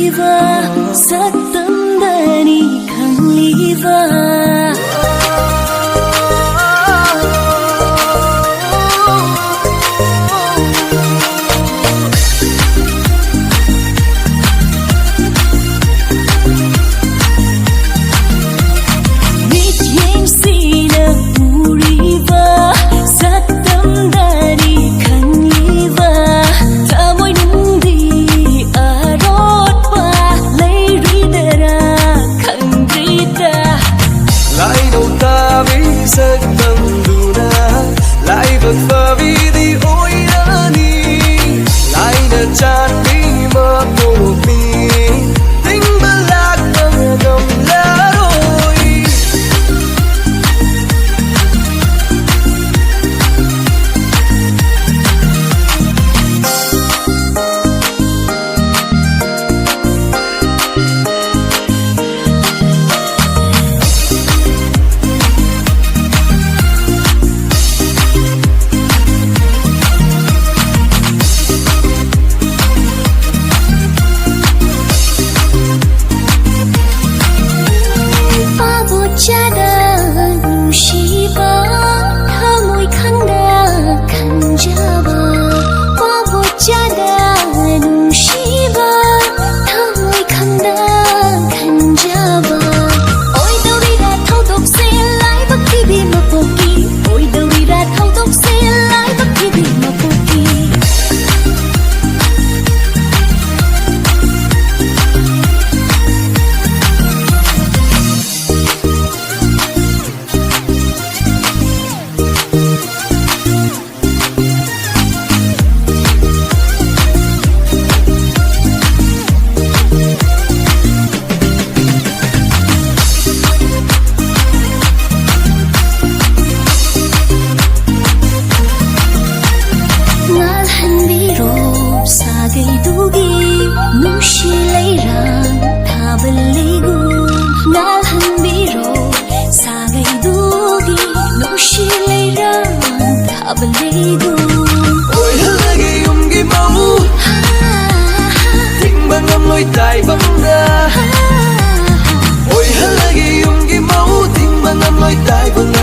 liva satam dani khang liva và vì đi ôi đã đi lại đã chán đi mà một mình tính ba lạc bằng gầm lá đôi ôi hỡi dùng cái máu tình bằng âm lối tai vắng ra ôi hỡi dùng cái máu tình bằng âm lối tai vắng